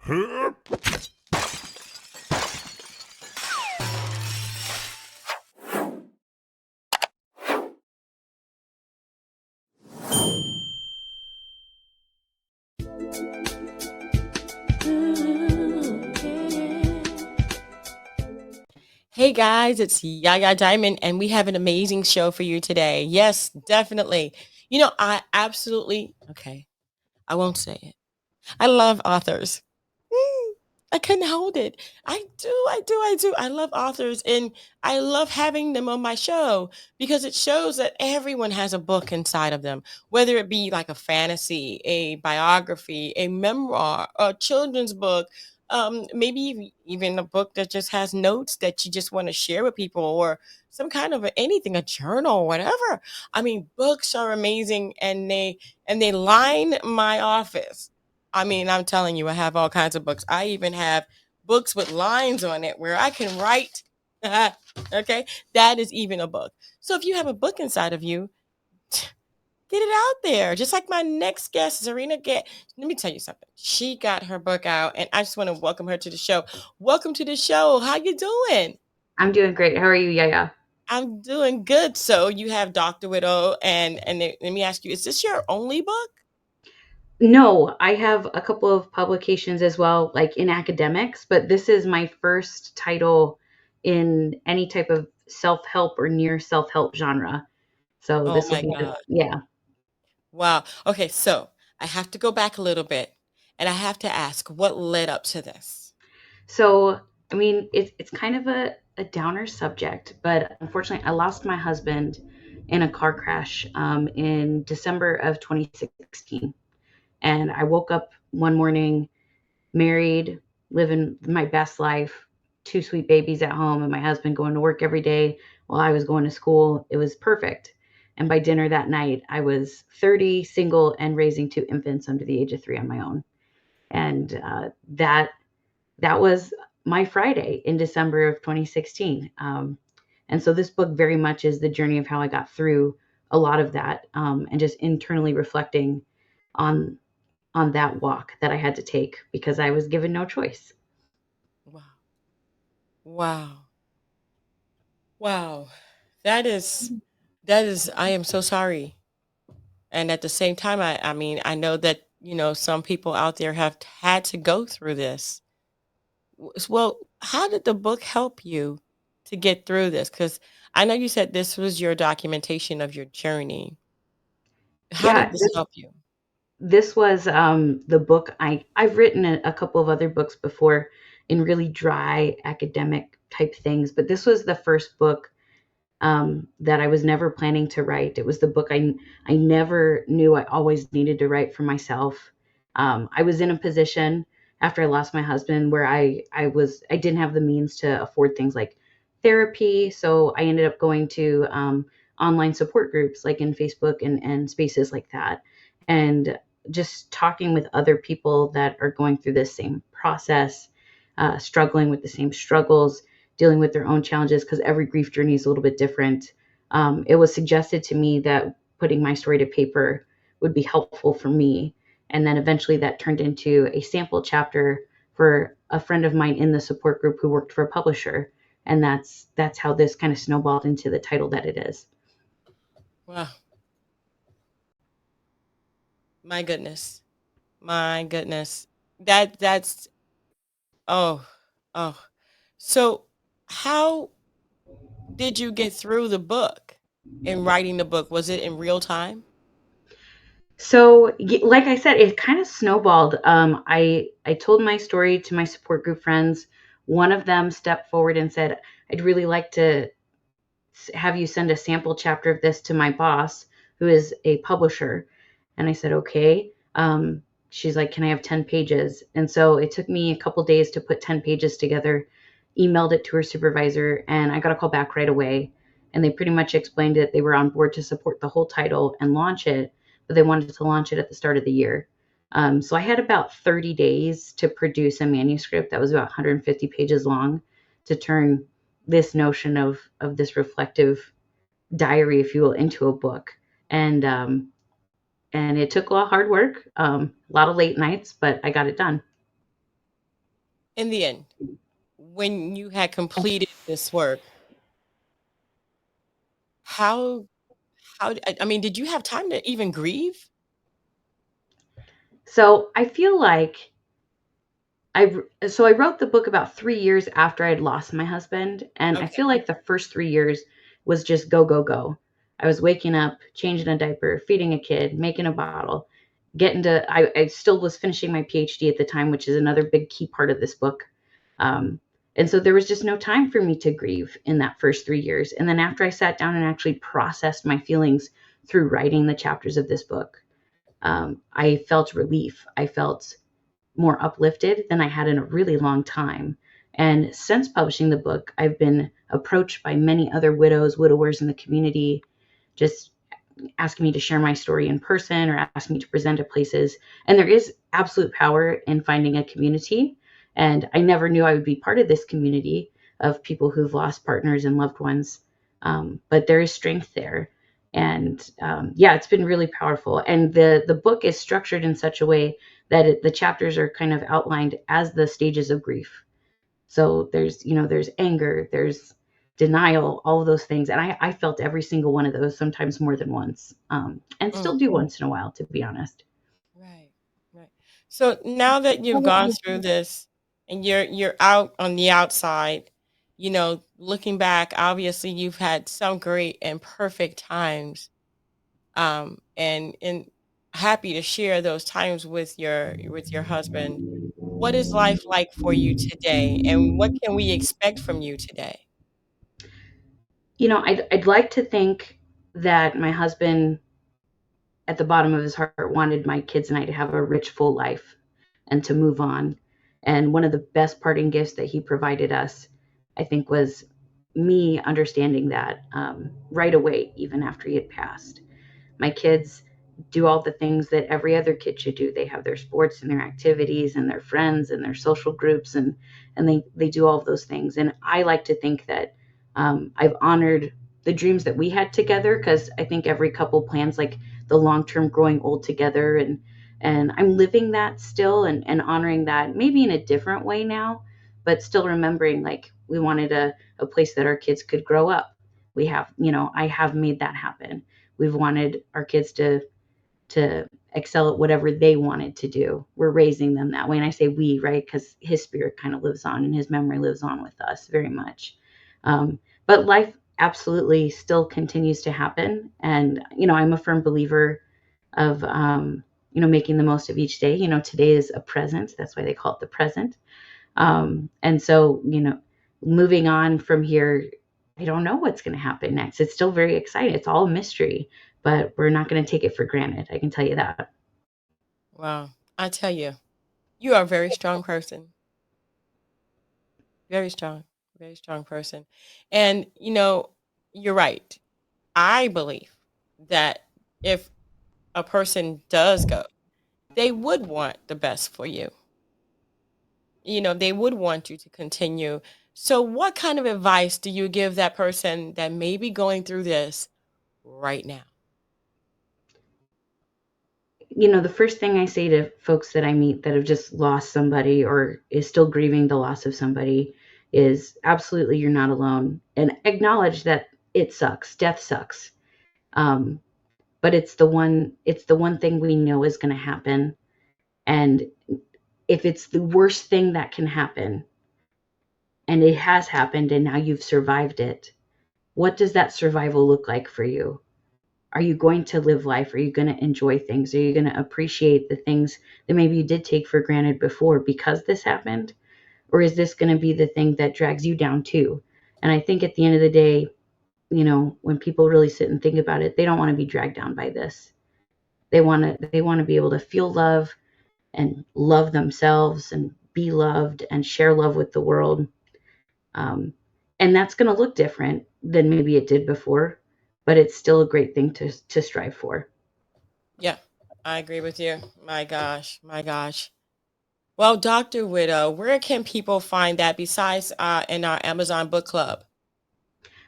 Hey guys, it's Yaya Diamond, and we have an amazing show for you today. Yes, definitely. I absolutely, okay, I won't say it. I love authors. Mm, I couldn't hold it. I do. I love authors, and I love having them on my show because it shows that everyone has a book inside of them, whether it be like a fantasy, a biography, a memoir, a children's book, maybe even a book that just has notes that you just want to share with people, or some kind of anything, a journal, whatever. I mean, books are amazing, and they line my office. I mean, I'm telling you, I have all kinds of books. I even have books with lines on it where I can write. Okay, that is even a book. So if you have a book inside of you, get it out there. Just like my next guest, Zarina Get. Let me tell you something. She got her book out, and I just want to welcome her to the show. Welcome to the show. How you doing? I'm doing great. How are you, Yaya? I'm doing good. So you have Dr. Widow, and let me ask you: is this your only book? No, I have a couple of publications as well, like in academics, but this is my first title in any type of self-help or near self-help genre. So Oh this will my be God. yeah. Wow. Okay, so I have to go back a little bit and I have to ask what led up to this? So I mean, it's kind of a downer subject, but unfortunately, I lost my husband in a car crash in December of 2016, and I woke up one morning married, living my best life, two sweet babies at home, and my husband going to work every day while I was going to school. It was perfect. And by dinner that night, I was 30, single, and raising two infants under the age of 3 on my own. And that was my Friday in December of 2016. And so this book very much is the journey of how I got through a lot of that, and just internally reflecting on on that walk that I had to take because I was given no choice. Wow. Wow. Wow. That is I am so sorry. And at the same time I mean, I know that, some people out there have had to go through this. Well, how did the book help you to get through this? Cuz I know you said this was your documentation of your journey. How Yeah, did this help you? this was the book I've written a couple of other books before in really dry academic type things, but this was the first book that I was never planning to write. It was the book I never knew I always needed to write for myself. I was in a position after I lost my husband where I didn't have the means to afford things like therapy, so I ended up going to online support groups like in Facebook and spaces like that, and just talking with other people that are going through this same process, struggling with the same struggles, dealing with their own challenges, because every grief journey is a little bit different. It was suggested to me that putting my story to paper would be helpful for me. And then eventually that turned into a sample chapter for a friend of mine in the support group who worked for a publisher. And that's how this kind of snowballed into the title that it is. Wow. My goodness. My goodness. That's oh. Oh. So, how did you get through the book in writing the book? Was it in real time? So, like I said, it kind of snowballed. I told my story to my support group friends. One of them stepped forward and said, "I'd really like to have you send a sample chapter of this to my boss, who is a publisher." And I said, okay. She's like, can I have 10 pages? And so it took me a couple days to put 10 pages together, emailed it to her supervisor, and I got a call back right away. And they pretty much explained it. They were on board to support the whole title and launch it, but they wanted to launch it at the start of the year. So I had about 30 days to produce a manuscript that was about 150 pages long to turn this notion of this reflective diary, if you will, into a book. And and it took a lot of hard work, a lot of late nights, but I got it done. in the end, when you had completed this work, how I mean, did you have time to even grieve? So I feel like I wrote the book about 3 years after I'd lost my husband, and I Okay. feel like the first 3 years was just go go go. I was waking up, changing a diaper, feeding a kid, making a bottle, getting to. I still was finishing my PhD at the time, which is another big key part of this book. Um, and so there was just no time for me to grieve in that first 3 years. And then after I sat down and actually processed my feelings through writing the chapters of this book, I felt relief. I felt more uplifted than I had in a really long time. And since publishing the book, I've been approached by many other widows, widowers in the community, just asking me to share my story in person or asking me to present at places. And there is absolute power in finding a community. And I never knew I would be part of this community of people who've lost partners and loved ones. But there is strength there. And yeah, it's been really powerful. And the book is structured in such a way that the chapters are kind of outlined as the stages of grief. So there's anger, there's denial, all of those things. And I felt every single one of those, sometimes more than once, and Mm, still do once in a while, to be honest. right, right. So now that you've gone through this and you're out on the outside, looking back, obviously you've had some great and perfect times. And happy to share those times with your husband. What is life like for you today, and what can we expect from you today? I'd like to think that my husband, at the bottom of his heart, wanted my kids and I to have a rich, full life and to move on. And one of the best parting gifts that he provided us, I think, was me understanding that right away, even after he had passed. My kids do all the things that every other kid should do. They have their sports and their activities and their friends and their social groups, and they do all of those things. And I like to think that I've honored the dreams that we had together, because I think every couple plans like the long term growing old together, and I'm living that still, and honoring that maybe in a different way now, but still remembering like we wanted a place that our kids could grow up. I have made that happen. We've wanted our kids to excel at whatever they wanted to do. We're raising them that way. And I say we, right? Because his spirit kind of lives on and his memory lives on with us very much. But life absolutely still continues to happen. And, I'm a firm believer of, making the most of each day. Today is a present. That's why they call it the present. And so, moving on from here, I don't know what's going to happen next. It's still very exciting. It's all a mystery, but we're not going to take it for granted. I can tell you that. Wow, I tell you, you are a very strong person. Very strong, very strong person. And you're right. I believe that if a person does go, they would want the best for you. They would want you to continue. So, what kind of advice do you give that person that may be going through this right now? The first thing I say to folks that I meet that have just lost somebody or is still grieving the loss of somebody is absolutely you're not alone, and acknowledge that it sucks. Death sucks. Um, but it's the one thing we know is going to happen. And if it's the worst thing that can happen, and it has happened and now you've survived it, what does that survival look like for you? Are you going to live life? Are you going to enjoy things? Are you going to appreciate the things that maybe you did take for granted before because this happened? Or is this going to be the thing that drags you down too? And I think at the end of the day, when people really sit and think about it, they don't want to be dragged down by this. They want to be able to feel love and love themselves and be loved and share love with the world. Um, and that's going to look different than maybe it did before, but it's still a great thing to strive for. Yeah, I agree with you. My gosh, my gosh. Well, Dr. Widow, where can people find that besides in our Amazon book club?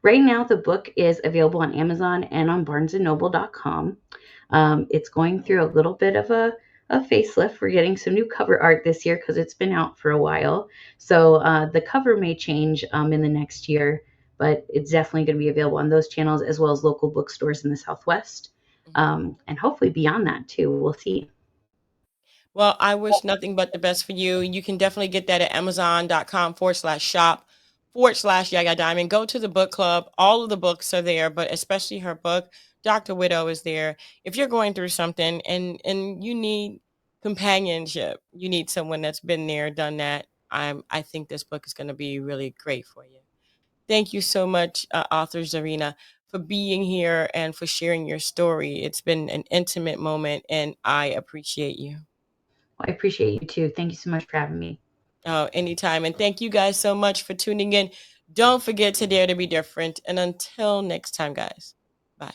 Right now, the book is available on Amazon and on barnesandnoble.com. It's going through a little bit of a a facelift. We're getting some new cover art this year because it's been out for a while. So the cover may change in the next year, but it's definitely going to be available on those channels as well as local bookstores in the Southwest. Mhm. And hopefully beyond that too. We'll see. Well, I wish nothing but the best for you. You can definitely get that at amazon.com/shop/Yaya Diamond. Go to the book club. All of the books are there, but especially her book, Dr. Widow, is there. If you're going through something and you need companionship, you need someone that's been there, done that. I think this book is going to be really great for you. Thank you so much, author Zarina, for being here and for sharing your story. It's been an intimate moment, and I appreciate you. Well, I appreciate you too. Thank you so much for having me. Oh, anytime. And thank you guys so much for tuning in. Don't forget to dare to be different. And until next time, guys, bye.